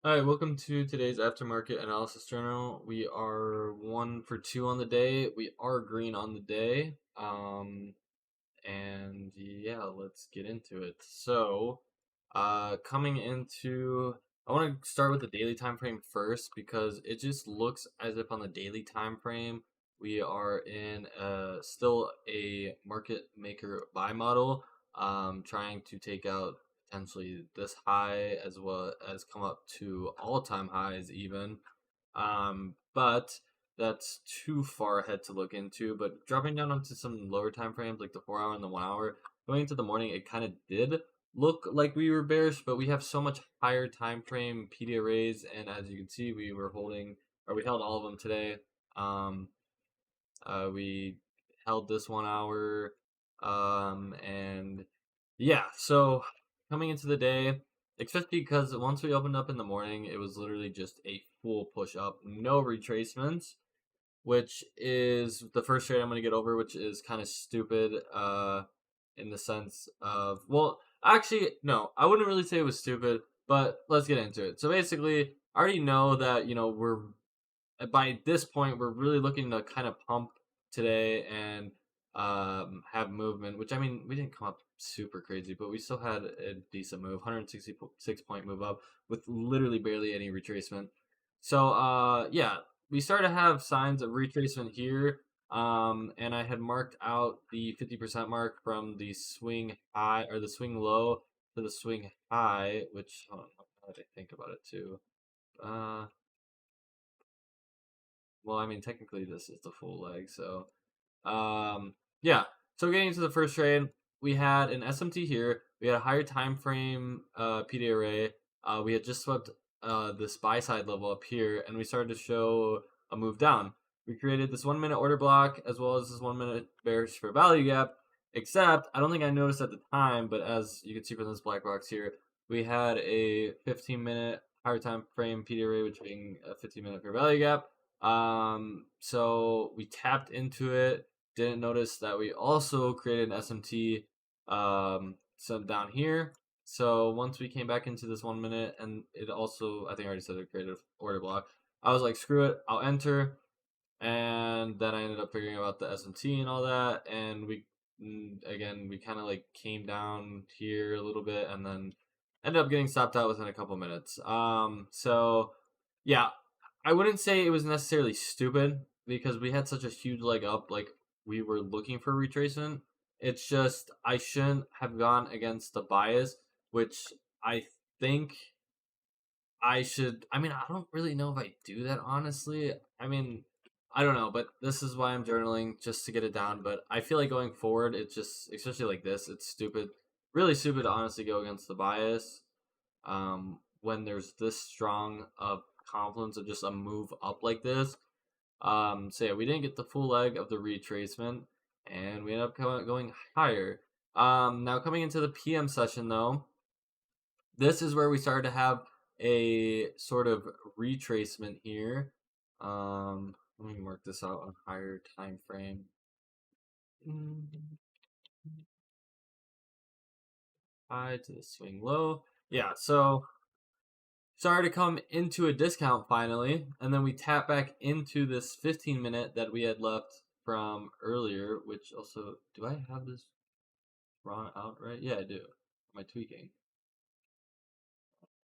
Hi, welcome to today's aftermarket analysis journal. We are 1 for 2 on the day. We are green on the day. And yeah, let's get into it. Coming into, I want to start with the daily time frame first because it just looks as if on the daily time frame we are in still a market maker buy model, trying to take out potentially this high as well as come up to all-time highs even. But that's too far ahead to look into. But dropping down onto some lower time frames like the 4 hour and the 1 hour, going into the morning, it kind of did look like we were bearish, but we have so much higher time frame PD arrays, and as you can see, we were holding or we held all of them today. Um, we held this 1 hour, and yeah, so coming into the day, especially because once we opened up in the morning, it was literally just a full push up, no retracements, which is the first trade I'm going to get over, which is kind of stupid in the sense of, well, actually, no, I wouldn't really say it was stupid, but let's get into it. So basically, I already know that, we're by this point, we're really looking to kind of pump today and have movement, which I mean, we didn't come up super crazy, but we still had a decent move, 166-point move up with literally barely any retracement. Yeah, we started to have signs of retracement here. And I had marked out the 50% mark from the swing high or the swing low to the swing high, which, hold on, how did I think about it too? Uh, well, I mean, technically this is the full leg, so yeah. So getting into the first trade, we had an SMT here. We had a higher time frame PD array. We had just swept this buy side level up here, and we started to show a move down. We created this 1 minute order block as well as this 1 minute bearish for value gap. Except I don't think I noticed at the time, but as you can see from this black box here, we had a 15-minute higher time frame PD array, which being a 15-minute for value gap. So we tapped into it. Didn't notice that we also created an SMT some down here. So once we came back into this 1 minute, and it also, I think I already said it created order block. I was like, screw it, I'll enter. And then I ended up figuring out the SMT and all that. And again, we kind of like came down here a little bit and then ended up getting stopped out within a couple minutes. Yeah, I wouldn't say it was necessarily stupid because we had such a huge leg up. Like we were looking for retracement. It's just I shouldn't have gone against the bias, which I think I should. I mean, I don't really know if I do that honestly. I mean, I don't know, but this is why I'm journaling just to get it down. But I feel like going forward, it's just, especially like this, it's stupid, really stupid to honestly go against the bias when there's this strong of confluence of just a move up like this. So yeah, we didn't get the full leg of the retracement, and we ended up going higher. Now coming into the PM session though, this is where we started to have a sort of retracement here. Let me mark this out on higher time frame. High to the swing low. Yeah, so started to come into a discount finally, and then we tap back into this 15-minute that we had left from earlier, which also, do I have this drawn out right? Yeah, I do. Am I tweaking?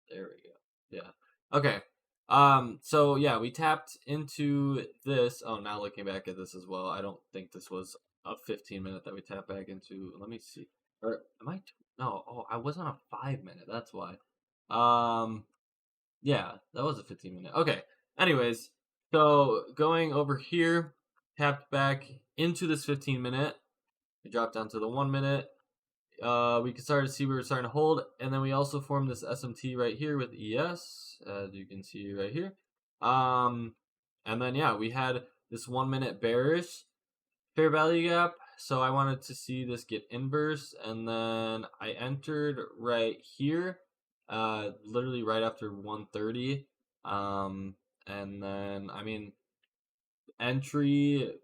There we go. Yeah. Okay. So yeah, we tapped into this. Oh, now looking back at this as well, I don't think this was a 15-minute that we tapped back into. Let me see. Or am I? No. Oh, I was on a 5 minute. That's why. Um. Yeah, that was a 15-minute. Okay. Anyways, so going over here, tapped back into this 15-minute. We dropped down to the 1 minute. We could start to see we were starting to hold, and then we also formed this SMT right here with ES, as you can see right here. Um, and then yeah, we had this 1 minute bearish fair value gap. So I wanted to see this get inverse, and then I entered right here, literally right after 130. And then I mean entry.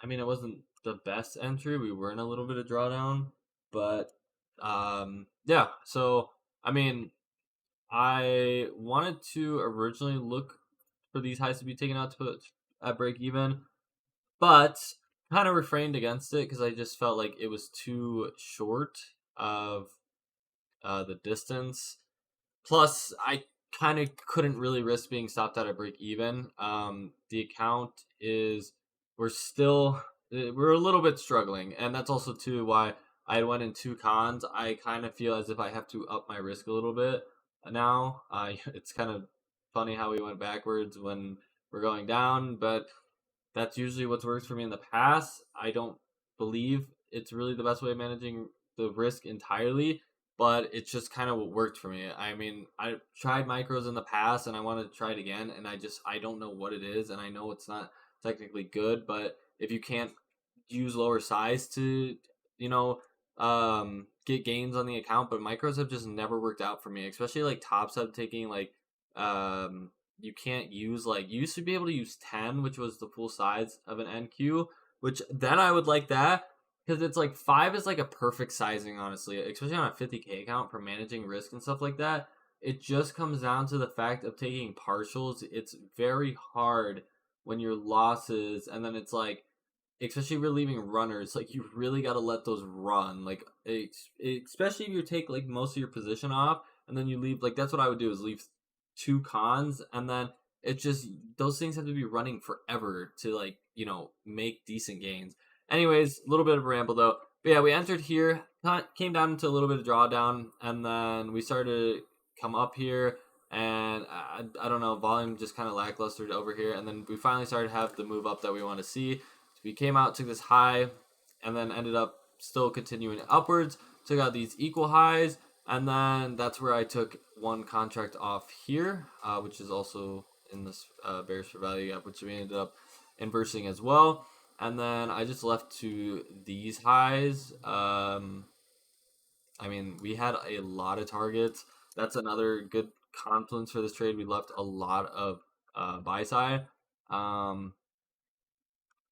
I mean, it wasn't the best entry. We were in a little bit of drawdown, but yeah. So I mean, I wanted to originally look for these highs to be taken out to put at break even, but kind of refrained against it because I just felt like it was too short of the distance. Plus, I kind of couldn't really risk being stopped at a break even. The account is we're still we're a little bit struggling, and that's also too why I went in two cons. I kind of feel as if I have to up my risk a little bit now. It's kind of funny how we went backwards when we're going down, but that's usually what's worked for me in the past. I don't believe it's really the best way of managing the risk entirely, but it's just kind of what worked for me. I mean, I tried micros in the past and I wanted to try it again, and I don't know what it is, and I know it's not technically good, but if you can't use lower size to, you know, get gains on the account, but micros have just never worked out for me, especially like top sub taking like you can't use like you used to be able to use 10, which was the full size of an NQ, which then I would like that because it's like 5 is like a perfect sizing, honestly, especially on a 50k account for managing risk and stuff like that. It just comes down to the fact of taking partials. It's very hard when your losses, and then it's like, especially if you're leaving runners, like you really got to let those run. Like, especially if you take like most of your position off, and then you leave. Like that's what I would do is leave two cons, and then it just those things have to be running forever to like make decent gains. Anyways, a little bit of a ramble though. But yeah, we entered here, came down into a little bit of drawdown, and then we started to come up here. And I don't know, volume just kind of lackluster over here. And then we finally started to have the move up that we want to see. We came out, took this high, and then ended up still continuing upwards. Took out these equal highs, and then that's where I took one contract off here, which is also in this bearish for value gap, which we ended up inversing as well. And then I just left to these highs. I mean, we had a lot of targets. That's another good confluence for this trade. We left a lot of buy side. Um,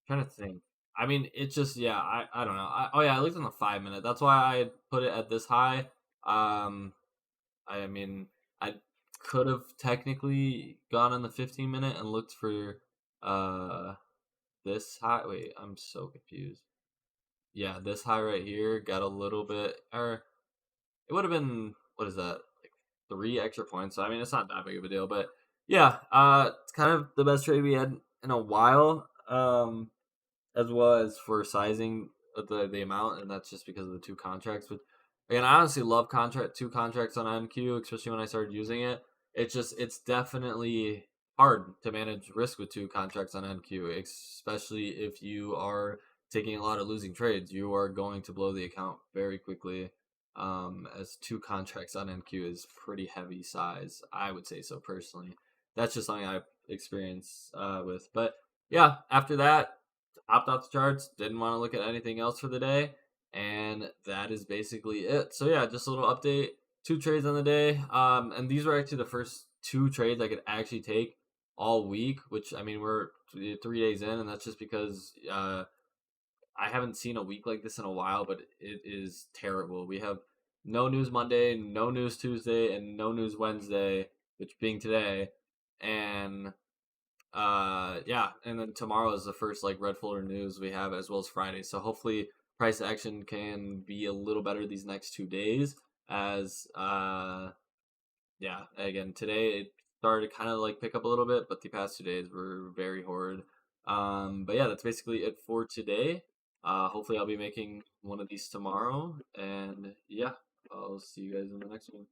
Trying to think. I mean, it's just yeah. I don't know. Oh yeah, I looked on the 5 minute. That's why I put it at this high. Um, I mean, I could have technically gone on the 15 minute and looked for uh this high. Wait, I'm so confused. Yeah, this high right here got a little bit, or it would have been what is that? Like 3 extra points. So I mean, it's not that big of a deal, but yeah, it's kind of the best trade we had in a while. As well as for sizing of the amount, and that's just because of the two contracts. But again, I honestly love two contracts on NQ, especially when I started using it. It's definitely hard to manage risk with two contracts on NQ, especially if you are taking a lot of losing trades. You are going to blow the account very quickly. As two contracts on NQ is pretty heavy size, I would say so personally. That's just something I've experienced with. But yeah, after that, hopped off the charts, didn't want to look at anything else for the day, and that is basically it. So yeah, just a little update. Two trades on the day, and these were actually the first two trades I could actually take all week. Which I mean, we're 3 days in, and that's just because I haven't seen a week like this in a while. But it is terrible. We have no news Monday, no news Tuesday, and no news Wednesday, which being today, and yeah, and then tomorrow is the first like red folder news we have, as well as Friday. So hopefully price action can be a little better these next 2 days, as yeah, again today it started to kind of like pick up a little bit, but the past 2 days were very horrid. But yeah, that's basically it for today. Hopefully I'll be making one of these tomorrow, and yeah, I'll see you guys in the next one.